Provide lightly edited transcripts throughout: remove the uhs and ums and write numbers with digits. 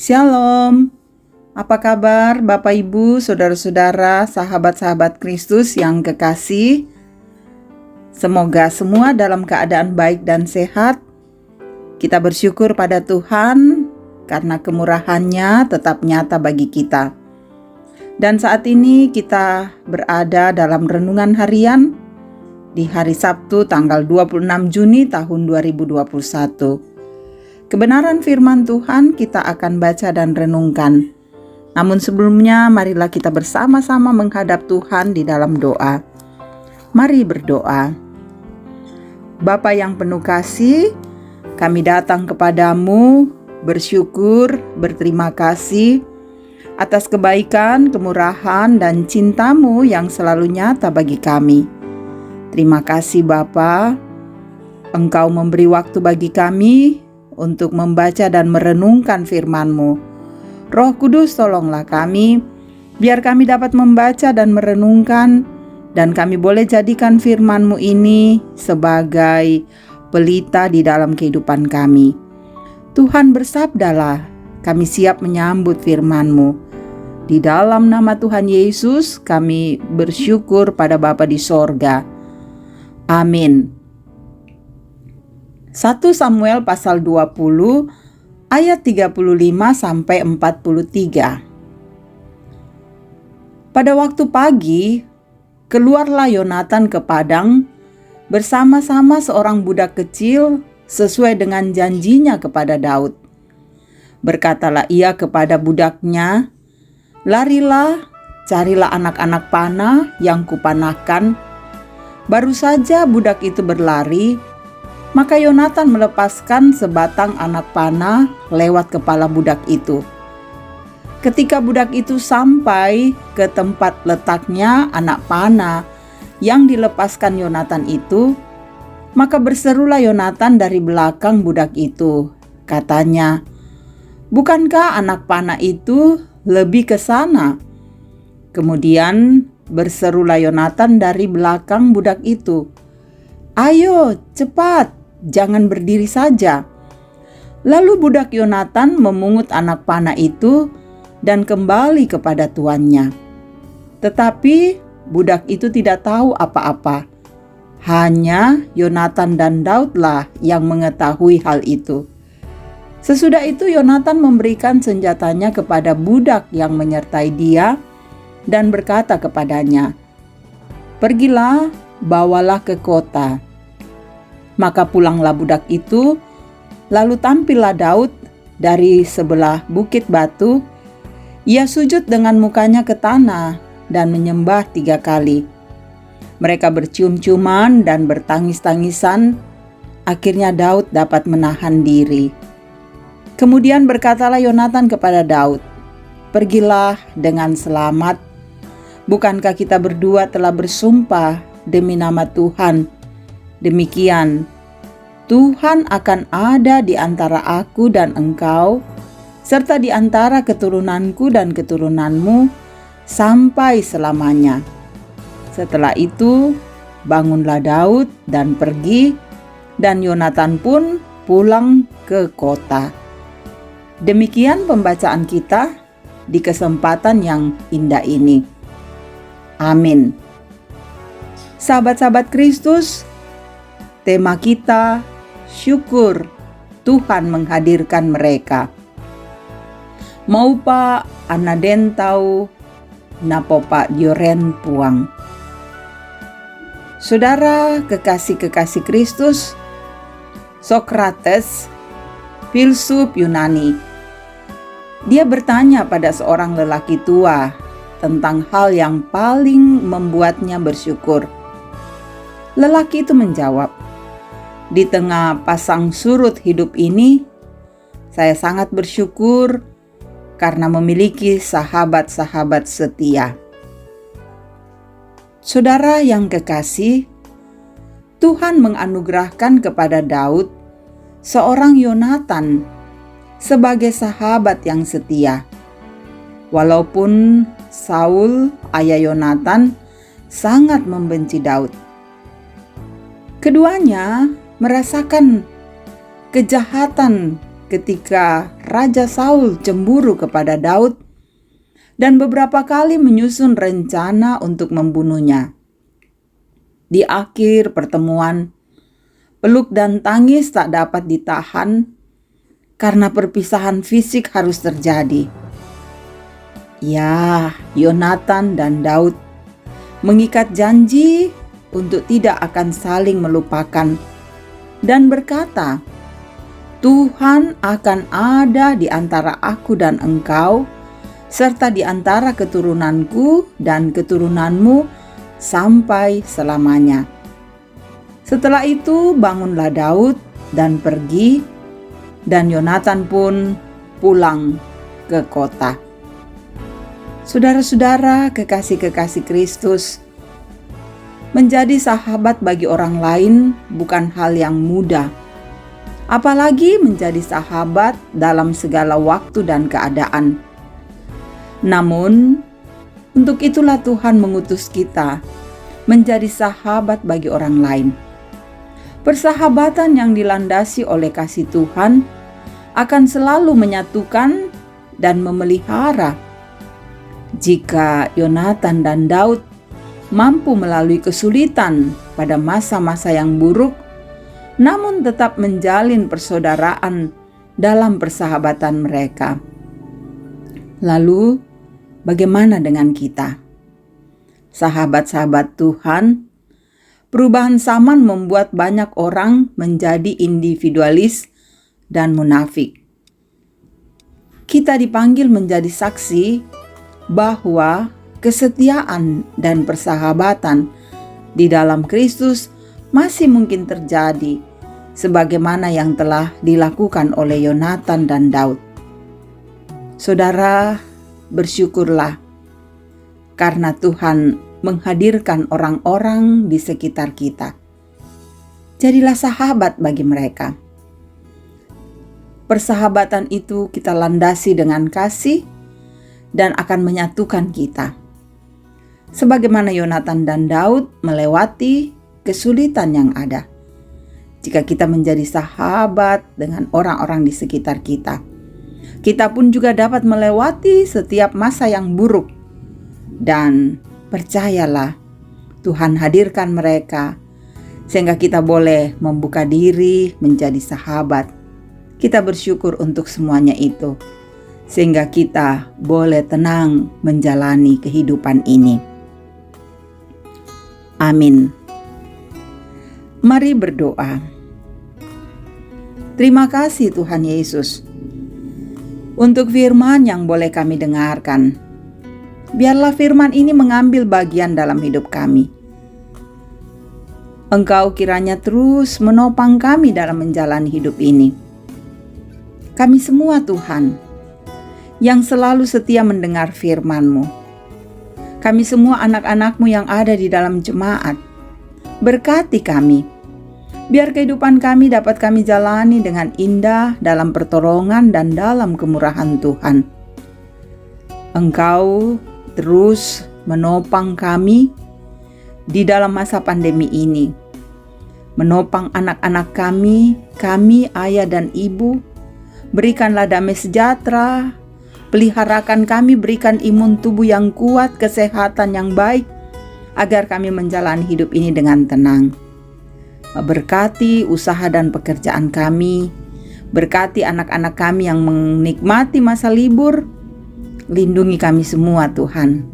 Shalom, apa kabar Bapak Ibu, Saudara-saudara, sahabat-sahabat Kristus yang kekasih? Semoga semua dalam keadaan baik dan sehat. Kita bersyukur pada Tuhan karena kemurahan-Nya tetap nyata bagi kita. Dan saat ini kita berada dalam renungan harian di hari Sabtu tanggal 26 Juni tahun 2021. Kebenaran firman Tuhan kita akan baca dan renungkan. Namun sebelumnya marilah kita bersama-sama menghadap Tuhan di dalam doa. Mari berdoa. Bapa yang penuh kasih, kami datang kepadamu bersyukur, berterima kasih atas kebaikan, kemurahan, dan cinta-Mu yang selalu nyata bagi kami. Terima kasih Bapa, Engkau memberi waktu bagi kami untuk membaca dan merenungkan firman-Mu. Roh Kudus, tolonglah kami, biar kami dapat membaca dan merenungkan, dan kami boleh jadikan firman-Mu ini sebagai pelita di dalam kehidupan kami. Tuhan bersabdalah, kami siap menyambut firman-Mu. Di dalam nama Tuhan Yesus, kami bersyukur pada Bapa di sorga. Amin. 1 Samuel pasal 20 ayat 35 sampai 43. Pada waktu pagi, keluarlah Yonatan ke padang bersama-sama seorang budak kecil sesuai dengan janjinya kepada Daud. Berkatalah ia kepada budaknya, "Larilah, carilah anak-anak panah yang kupanahkan." Baru saja budak itu berlari, maka Yonatan melepaskan sebatang anak panah lewat kepala budak itu. Ketika budak itu sampai ke tempat letaknya anak panah yang dilepaskan Yonatan itu, maka berserulah Yonatan dari belakang budak itu. Katanya, "Bukankah anak panah itu lebih ke sana?" Kemudian berserulah Yonatan dari belakang budak itu, "Ayo, cepat! Jangan berdiri saja." Lalu budak Yonatan memungut anak panah itu dan kembali kepada tuannya. Tetapi budak itu tidak tahu apa-apa. Hanya Yonatan dan Daudlah yang mengetahui hal itu. Sesudah itu Yonatan memberikan senjatanya kepada budak yang menyertai dia dan berkata kepadanya, "Pergilah, bawalah ke kota." Maka pulanglah budak itu, lalu tampillah Daud dari sebelah bukit batu. Ia sujud dengan mukanya ke tanah dan menyembah 3 kali. Mereka bercium-ciuman dan bertangis-tangisan. Akhirnya Daud dapat menahan diri. Kemudian berkatalah Yonatan kepada Daud, "Pergilah dengan selamat. Bukankah kita berdua telah bersumpah demi nama Tuhan? Demikian, Tuhan akan ada di antara aku dan engkau, serta di antara keturunanku dan keturunanmu, sampai selamanya." Setelah itu, bangunlah Daud dan pergi, dan Yonatan pun pulang ke kota. Demikian pembacaan kita di kesempatan yang indah ini. Amin. Sahabat-sahabat Kristus, tema kita, syukur Tuhan menghadirkan mereka. Maupa anadentau napopa dioren puang. Saudara kekasih-kekasih Kristus, Sokrates, filsuf Yunani, dia bertanya pada seorang lelaki tua tentang hal yang paling membuatnya bersyukur. Lelaki itu menjawab, "Di tengah pasang surut hidup ini, saya sangat bersyukur karena memiliki sahabat-sahabat setia." Saudara yang kekasih, Tuhan menganugerahkan kepada Daud seorang Yonatan sebagai sahabat yang setia. Walaupun Saul, ayah Yonatan, sangat membenci Daud. Keduanya merasakan kejahatan ketika Raja Saul cemburu kepada Daud dan beberapa kali menyusun rencana untuk membunuhnya. Di akhir pertemuan, peluk dan tangis tak dapat ditahan karena perpisahan fisik harus terjadi. Ya, Yonatan dan Daud mengikat janji untuk tidak akan saling melupakan dan berkata, Tuhan akan ada di antara aku dan engkau, serta di antara keturunanku dan keturunanmu sampai selamanya. Setelah itu bangunlah Daud dan pergi, dan Yonatan pun pulang ke kota. Saudara-saudara kekasih-kekasih Kristus, menjadi sahabat bagi orang lain bukan hal yang mudah, apalagi menjadi sahabat dalam segala waktu dan keadaan. Namun, untuk itulah Tuhan mengutus kita menjadi sahabat bagi orang lain. Persahabatan yang dilandasi oleh kasih Tuhan akan selalu menyatukan dan memelihara. Jika Yonatan dan Daud mampu melalui kesulitan pada masa-masa yang buruk, namun tetap menjalin persaudaraan dalam persahabatan mereka. Lalu, bagaimana dengan kita? Sahabat-sahabat Tuhan, perubahan zaman membuat banyak orang menjadi individualis dan munafik. Kita dipanggil menjadi saksi bahwa kesetiaan dan persahabatan di dalam Kristus masih mungkin terjadi, sebagaimana yang telah dilakukan oleh Yonatan dan Daud. Saudara, bersyukurlah karena Tuhan menghadirkan orang-orang di sekitar kita. Jadilah sahabat bagi mereka. Persahabatan itu kita landasi dengan kasih dan akan menyatukan kita. Sebagaimana Yonatan dan Daud melewati kesulitan yang ada. Jika kita menjadi sahabat dengan orang-orang di sekitar kita, kita pun juga dapat melewati setiap masa yang buruk. Dan percayalah, Tuhan hadirkan mereka sehingga kita boleh membuka diri menjadi sahabat. Kita bersyukur untuk semuanya itu, sehingga kita boleh tenang menjalani kehidupan ini. Amin. Mari berdoa. Terima kasih Tuhan Yesus untuk firman yang boleh kami dengarkan. Biarlah firman ini mengambil bagian dalam hidup kami. Engkau kiranya terus menopang kami dalam menjalani hidup ini. Kami semua Tuhan, yang selalu setia mendengar firman-Mu. Kami semua anak-anak-Mu yang ada di dalam jemaat. Berkati kami. Biar kehidupan kami dapat kami jalani dengan indah dalam pertolongan dan dalam kemurahan Tuhan. Engkau terus menopang kami di dalam masa pandemi ini. Menopang anak-anak kami ayah dan ibu. Berikanlah damai sejahtera. Peliharakan kami, berikan imun tubuh yang kuat, kesehatan yang baik, agar kami menjalani hidup ini dengan tenang. Berkati usaha dan pekerjaan kami, berkati anak-anak kami yang menikmati masa libur, lindungi kami semua Tuhan.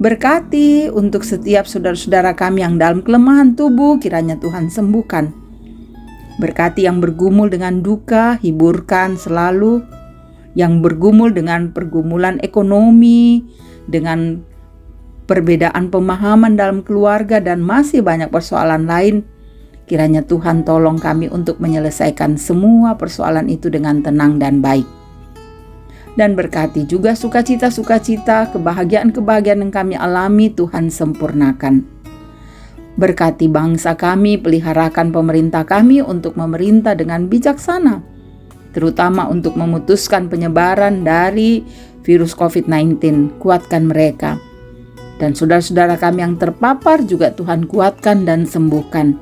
Berkati untuk setiap saudara-saudara kami yang dalam kelemahan tubuh, kiranya Tuhan sembuhkan. Berkati yang bergumul dengan duka, hiburkan selalu. Yang bergumul dengan pergumulan ekonomi, dengan perbedaan pemahaman dalam keluarga dan masih banyak persoalan lain, kiranya Tuhan tolong kami untuk menyelesaikan semua persoalan itu dengan tenang dan baik. Dan berkati juga sukacita-sukacita, kebahagiaan-kebahagiaan yang kami alami, Tuhan sempurnakan. Berkati bangsa kami, peliharakan pemerintah kami untuk memerintah dengan bijaksana, terutama untuk memutuskan penyebaran dari virus COVID-19. Kuatkan mereka. Dan saudara-saudara kami yang terpapar juga Tuhan kuatkan dan sembuhkan.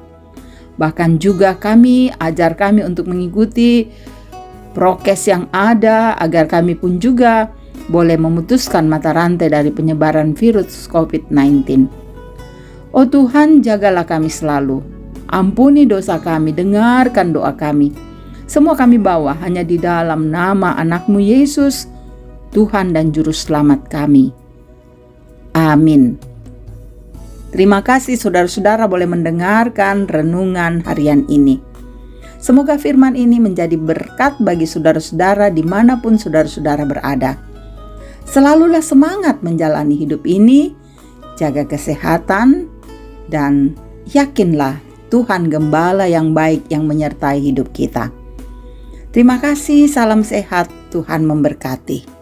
Bahkan juga ajar kami untuk mengikuti prokes yang ada agar kami pun juga boleh memutuskan mata rantai dari penyebaran virus COVID-19. Oh Tuhan, jagalah kami selalu. Ampuni dosa kami, dengarkan doa kami. Semua kami bawa hanya di dalam nama anak-Mu Yesus, Tuhan dan Juru Selamat kami. Amin. Terima kasih saudara-saudara boleh mendengarkan renungan harian ini. Semoga firman ini menjadi berkat bagi saudara-saudara dimanapun saudara-saudara berada. Selalulah semangat menjalani hidup ini, jaga kesehatan, dan yakinlah Tuhan Gembala yang baik yang menyertai hidup kita. Terima kasih, salam sehat, Tuhan memberkati.